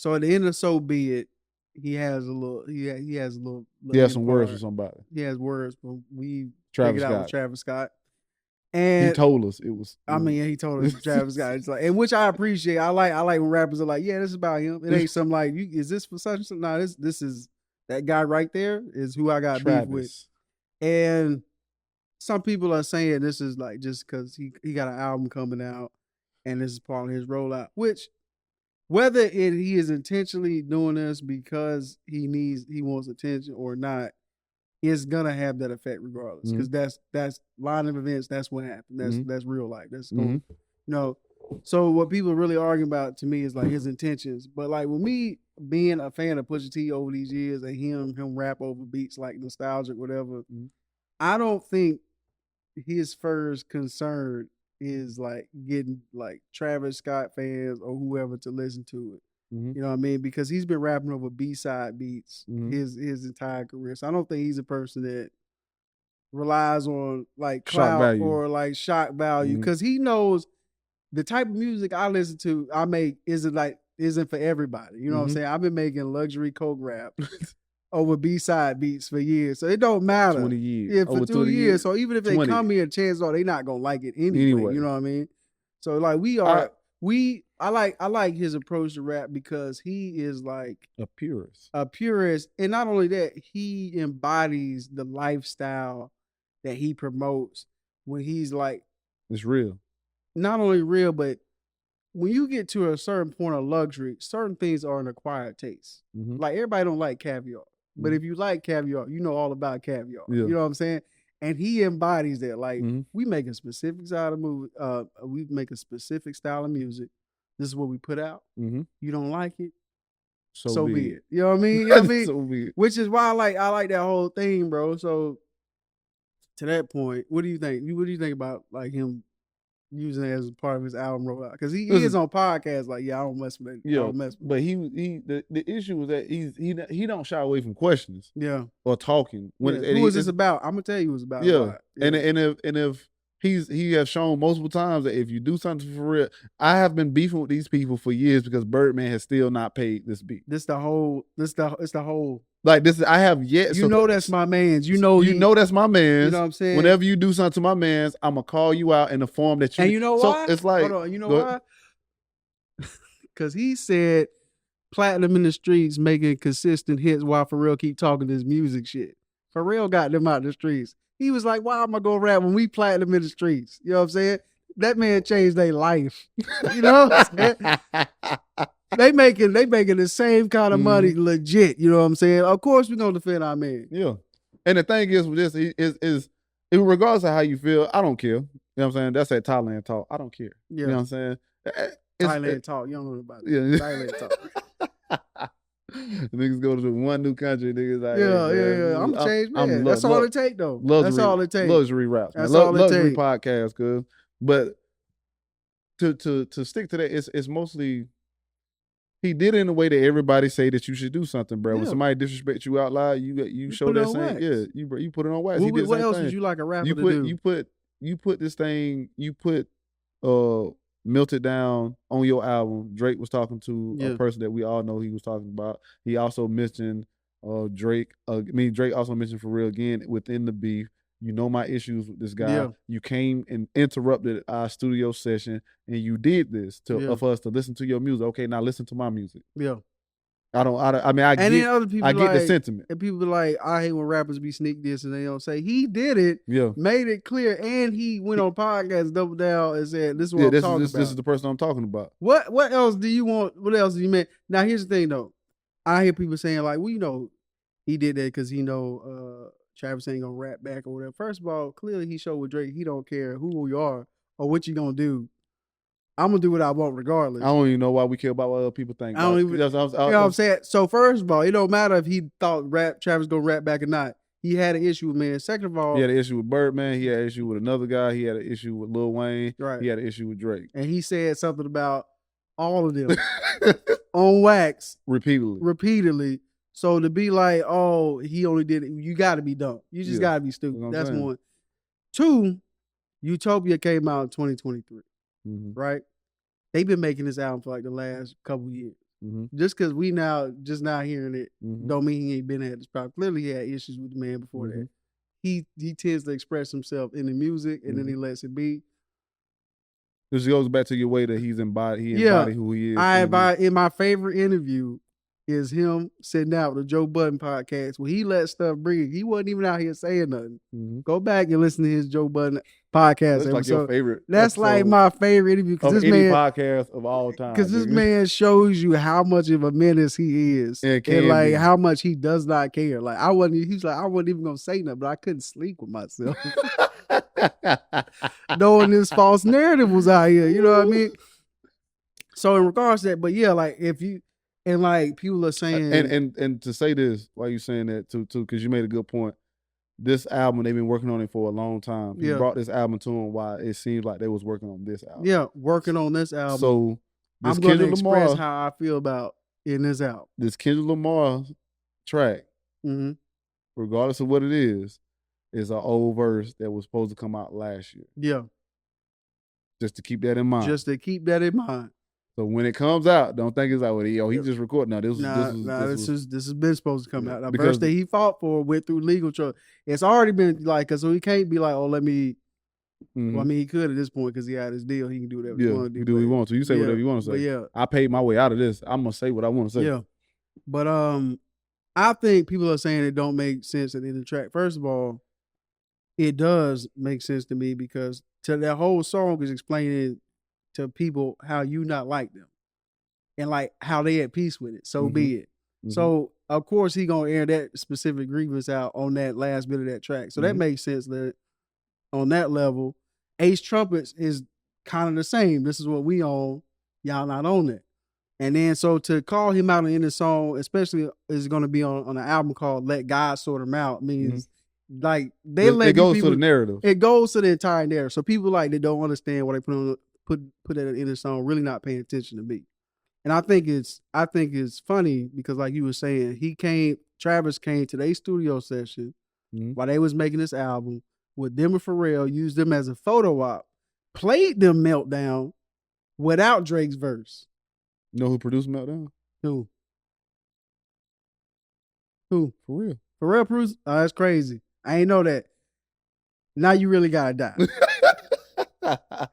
So at the end of So Be It, he has a little. He has a little. He has some words for somebody. He has words, but we Travis figured out with Scott. Travis Scott. And he told us it was. I mean, he told us Travis Scott. It's like, and which I appreciate. I like when rappers are like, yeah, this is about him. It ain't something like, is this for such and such? No, this is that guy right there is who I got beef with. And some people are saying this is like just because he got an album coming out and this is part of his rollout, which whether he is intentionally doing this because he wants attention or not, it's gonna have that effect regardless. Because that's line of events, that's what happened. That's real life. That's going, so what people really arguing about to me is like his intentions. But like with me being a fan of Pusha T over these years and him rap over beats like nostalgic, whatever, I don't think his first concern is like getting like Travis Scott fans or whoever to listen to it. You know what I mean? Because he's been rapping over B-side beats his entire career. So I don't think he's a person that relies on like clout or like shock value. Because he knows the type of music I listen to, I make isn't for everybody. You know what I'm saying? I've been making luxury coke rap over B-side beats for years. So it don't matter. 20 years. Yeah, for 2 years. So even if they come here, chances are they not gonna like it anyway. You know what I mean? So like I like his approach to rap because he is like a purist. And not only that, he embodies the lifestyle that he promotes when he's like, it's real. Not only real, but when you get to a certain point of luxury, certain things are an acquired taste. Like everybody don't like caviar. But if you like caviar, you know all about caviar. Yeah. You know what I'm saying? And he embodies that. Like we make a specific style of movie, we make a specific style of music. This is what we put out. You don't like it, so be it. You know what I mean? You know what I mean? So be it. Which is why I like that whole thing, bro. So to that point, what do you think? What do you think about like him using it as part of his album rollout? Because he is on podcasts like, I don't mess with it. Yeah, but the issue is that he don't shy away from questions. Yeah, or talking. Who is this about? I'm gonna tell you who it's about. Yeah, and if he has shown multiple times that if you do something for real, I have been beefing with these people for years because Birdman has still not paid this beat. It's the whole. Like this, I have yet. You know that's my man's. You know that's my man's. You know what I'm saying? Whenever you do something to my man's, I'm gonna call you out in the form that you. And you know why? So it's like, hold on. You know why? Because he said platinum in the streets making consistent hits while Pharrell keep talking this music shit. Pharrell got them out the streets. He was like, why am I gonna rap when we platinum in the streets? You know what I'm saying? That man changed their life. You know what I'm saying? They making the same kind of money legit. You know what I'm saying? Of course we're gonna defend our man. Yeah. And the thing is with this is regardless of how you feel, I don't care. You know what I'm saying? That's that Thailand talk. I don't care. Yeah. You know what I'm saying? Thailand talk. You don't know about it. Yeah. Thailand talk. Niggas go to one new country, niggas like, yeah. I'm a changed man. That's all it take though. That's all it take. Luxury raps. That's all it luxury take. Podcast, cuz. But to stick to that, it's mostly he did it in a way that everybody say that you should do something, bro. Yeah. When somebody disrespect you out loud, you show that same. Yeah, you put it on wax. What else would you like a rapper to do? You put this thing. You put Melted Down on your album. Drake was talking to a person that we all know he was talking about. He also mentioned Drake. Drake also mentioned Pharrell again within the beef. You know my issues with this guy. Yeah. You came and interrupted our studio session, and you did this for us to listen to your music. Okay, now listen to my music. Yeah. I get the sentiment. And people be like, I hate when rappers be sneak this and they don't say he did it. Yeah. Made it clear, and he went on podcasts, doubled down, and said, "This is what I'm talking about. This is the person I'm talking about." What else do you want? What else do you mean? Now here's the thing, though. I hear people saying like, "Well, you know, he did that because he know Travis ain't gonna rap back or whatever." First of all, clearly he showed with Drake he don't care who you are or what you gonna do. I'm gonna do what I want regardless. I don't even know why we care about what other people think. I don't even. You know what I'm saying? So first of all, it don't matter if he thought Travis gonna rap back or not. He had an issue with man. Second of all, he had an issue with Birdman. He had an issue with another guy. He had an issue with Lil Wayne. Right. He had an issue with Drake. And he said something about all of them on wax repeatedly. So to be like, oh, he only did it, you got to be dumb. You just got to be stupid. That's one. Two, Utopia came out in 2023. Right? They've been making this album for like the last couple years. Just because we just now hearing it, don't mean he ain't been at this problem. Clearly, he had issues with the man before that. He tends to express himself in the music, and then he lets it be. This goes back to your way that he's embodied. He embodied who he is. In my favorite interview is him sitting out with the Joe Budden podcast where he let stuff breathe. He wasn't even out here saying nothing. Go back and listen to his Joe Budden podcast. That's like your favorite. That's like my favorite interview of any podcast of all time. Because this man shows you how much of a menace he is, and like how much he does not care. Like he's like, I wasn't even gonna say nothing, but I couldn't sleep with myself, knowing this false narrative was out here. You know what I mean? So in regards to that, but yeah, like if you. And like people are saying, and to say this, why you saying that too? Because you made a good point. This album, they've been working on it for a long time. You brought this album to them while it seems like they was working on this album. Yeah, working on this album. So I'm going to express how I feel about in this album. This Kendrick Lamar track, regardless of what it is an old verse that was supposed to come out last year. Yeah. Just to keep that in mind. So when it comes out, don't think it's like, well, he just recorded. No, this has been supposed to come out. The verse that he fought for went through legal trouble. It's already been like, so he can't be like, oh, let me. Well, I mean, he could at this point because he had his deal. He can do whatever he want to do. You do what he wants to. You say whatever you want to say. But I paid my way out of this. I'm gonna say what I want to say. Yeah, but I think people are saying it don't make sense at the end of the track. First of all, it does make sense to me because that whole song is explaining to people how you not like them and like how they at peace with it. So be it. So of course he gonna air that specific grievance out on that last bit of that track. So that makes sense that on that level, Ace Trumpets is kind of the same. This is what we own. Y'all not on it. And then so to call him out in the song, especially is gonna be on an album called Let God Sort Him Out, means like it goes to the narrative. It goes to the entire narrative. So people like they don't understand what they put that in the song, really not paying attention to me. And I think it's funny because like you were saying, Travis came to their studio session while they was making this album with them and Pharrell, used them as a photo op, played them Meltdown without Drake's verse. You know who produced Meltdown? Who? Pharrell. Pharrell produced? Oh, that's crazy. I ain't know that. Now you really gotta die.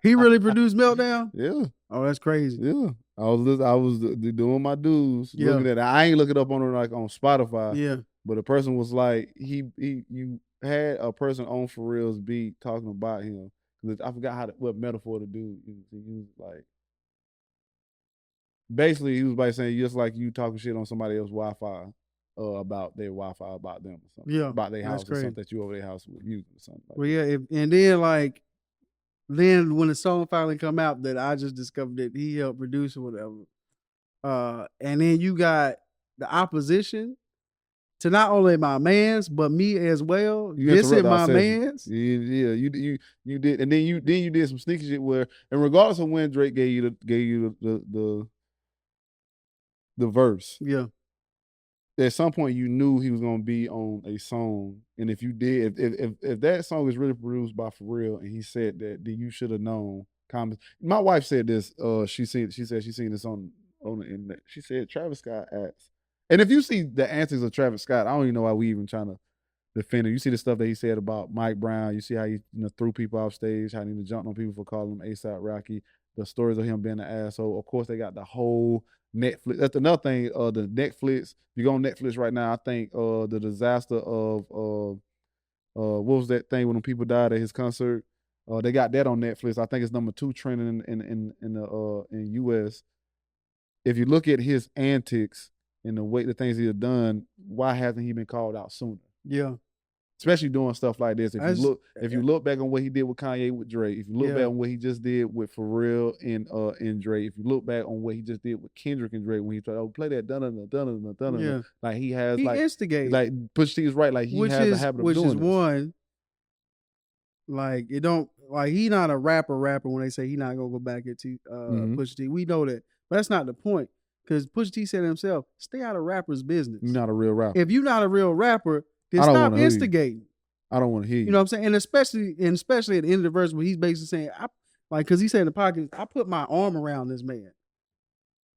He really produced Meltdown? Yeah. Oh, that's crazy. Yeah. I was doing my dues, looking at it. I ain't looking up on Spotify. Yeah. But a person was like, you had a person on Pharrell's beat talking about him. I forgot what metaphor to do. He used like, basically he was like saying just like you talking shit on somebody else's Wi-Fi about their Wi-Fi about them or something. Yeah. About their house or something that you over their house with using or something. Well, yeah, and then then when the song finally come out that I just discovered that he helped produce or whatever, and then you got the opposition to not only my mans but me as well. This is my mans. Yeah, you did, and then you did some sneaky shit where, and regardless of when Drake gave you the verse, yeah. At some point you knew he was gonna be on a song, and if you did, if that song is really produced by Pharrell, and he said that, then you should have known. My wife said this. She said she seen this on the internet. She said Travis Scott acts, and if you see the antics of Travis Scott, I don't even know why we even trying to defend him. You see the stuff that he said about Mike Brown. You see how he threw people off stage, how he jumped on people for calling him ASAP Rocky. The stories of him being an asshole. Of course, they got the whole Netflix. That's another thing. The Netflix. If you go on Netflix right now, I think the disaster of what was that thing when people died at his concert? They got that on Netflix. I think it's number 2 trending in US. If you look at his antics and the things he had done, why hasn't he been called out sooner? Yeah. Especially doing stuff like this. If you look back on what he did with Kanye with Drake, if you look back on what he just did with Pharrell and Drake, if you look back on what he just did with Kendrick and Drake when he tried play that dun like he instigated. Like Pusha T is right, like he has a habit of doing this. One, like it don't like he not a rapper when they say he not gonna go back into Pusha T. We know that, but that's not the point. Because Pusha T said himself, stay out of rappers' business. You're not a real rapper. If you're not a real rapper, then stop instigating. I don't want to hear you. You know what I'm saying? And especially at the end of the verse where he's basically saying, because he said in the pocket, I put my arm around this man.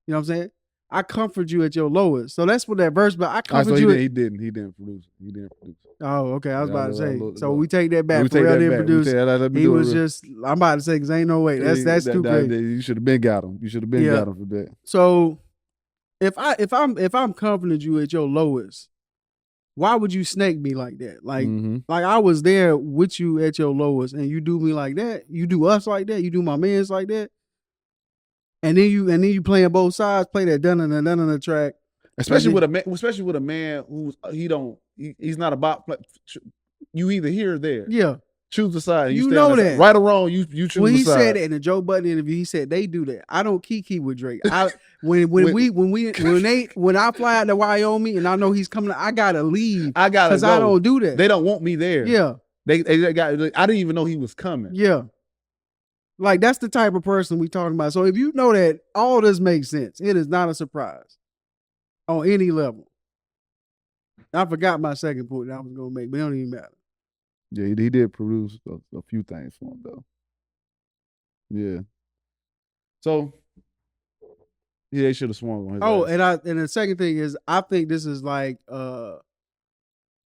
You know what I'm saying? I comfort you at your lowest. So that's what that verse. But I comfort you. He didn't produce. He didn't produce. Oh, okay. I was about to say. So we take that back. Pharell didn't produce. He was just. I'm about to say because ain't no way. That's too crazy. You should have been got him. You should have been got him for that. So if I'm comforting you at your lowest, why would you snake me like that? Like I was there with you at your lowest, and you do me like that. You do us like that. You do my mans like that. And then you playing both sides. Play that dun on the track. Especially with a man who's he's not about. You either here or there. Yeah. Choose the side. You know that. Right or wrong, you choose the side. When he said that in the Joe Budden interview, he said they do that. I don't kiki with Drake. When I fly out to Wyoming and I know he's coming, I gotta leave. Because I don't do that. They don't want me there. Yeah. They got. I didn't even know he was coming. Yeah. Like that's the type of person we talking about. So if you know that all this makes sense, it is not a surprise on any level. I forgot my second point that I was gonna make, but it don't even matter. Yeah, he did produce a few things for him though. Yeah. So yeah, they should have swung on his ass. And the second thing is I think this is like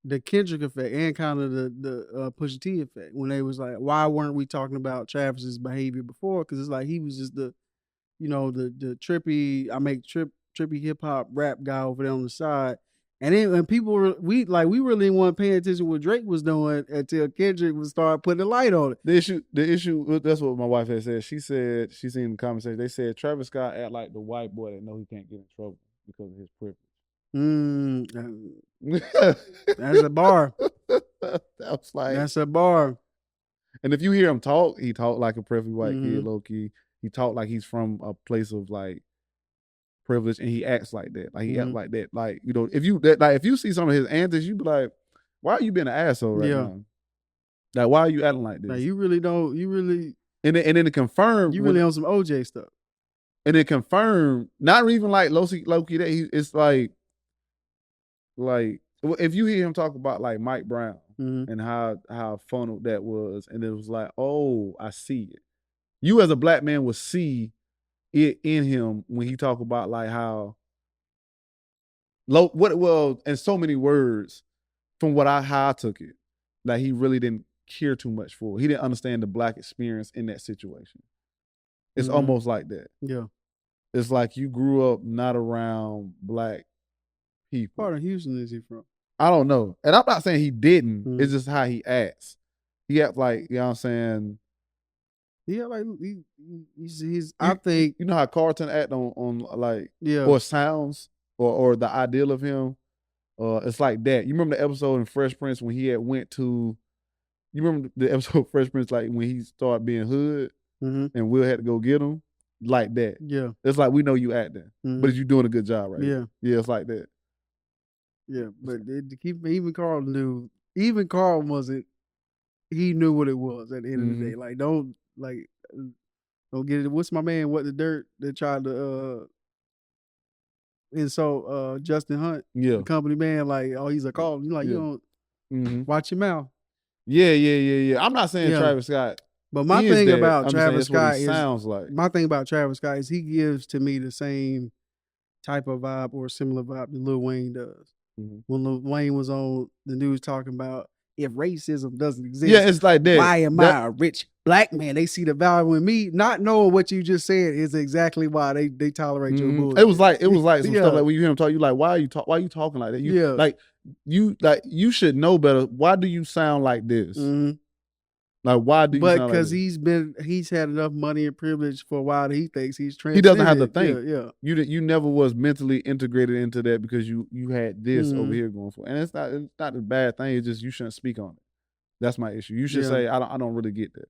the Kendrick effect and kind of the Pusha T effect when they was like, why weren't we talking about Travis's behavior before? Because it's like he was just the trippy, trippy hip hop rap guy over there on the side. And then when people we really weren't paying attention to what Drake was doing until Kendrick would start putting the light on it. The issue, that's what my wife had said. She said, she seen the conversation, they said Travis Scott act like the white boy that know he can't get in trouble because of his privilege. That's a bar. That's like, that's a bar. And if you hear him talk, he talk like a perfect white kid, low key. He talk like he's from a place of like privilege, and he acts like that. Like he acts like that. Like, you know, if you see some of his antics, you be like, why are you being an asshole right now? Like, why are you acting like this? Like, you really don't. You really. And then to confirm, you really on some OJ stuff. And then confirm, not even like low key that it's like if you hear him talk about like Mike Brown and how funneled that was, and it was like, oh, I see it. You as a black man would see it in him when he talk about like how in so many words from how I took it, like he really didn't care too much for it. He didn't understand the black experience in that situation. It's almost like that. Yeah. It's like you grew up not around black people. What part of Houston is he from? I don't know. And I'm not saying he didn't. It's just how he acts. He acts like, you know what I'm saying? Yeah, like he's I think, you know how Carlton act on like, or sounds or the ideal of him. It's like that. You remember the episode in Fresh Prince when he had went to, you remember the episode of Fresh Prince, like when he started being hood and Will had to go get him? Like that. Yeah. It's like, we know you acting, but you're doing a good job right now. Yeah, it's like that. Yeah, but even Carl wasn't, he knew what it was at the end of the day. Like, don't get it. What's my man, What the Dirt, that tried to insult Justin Hunt, the company man, like, oh, he's a Carl. You like, you don't watch your mouth. Yeah. I'm not saying Travis Scott. But my thing about Travis Scott is he gives to me the same type of vibe or similar vibe that Lil Wayne does. When Lil Wayne was on the news talking about if racism doesn't exist, it's like that. Why am I a rich black man? They see the value in me. Not knowing what you just said is exactly why they tolerate your bullshit. It was like some stuff like when you hear him talk, you like, why are you talking like that? You should know better. Why do you sound like this? Like, why do you sound like this? Because he's had enough money and privilege for a while that he thinks he's transcended. He doesn't have to think. Yeah. You never was mentally integrated into that because you had this over here going for, and it's not a bad thing. It's just you shouldn't speak on it. That's my issue. You should say, I don't really get that.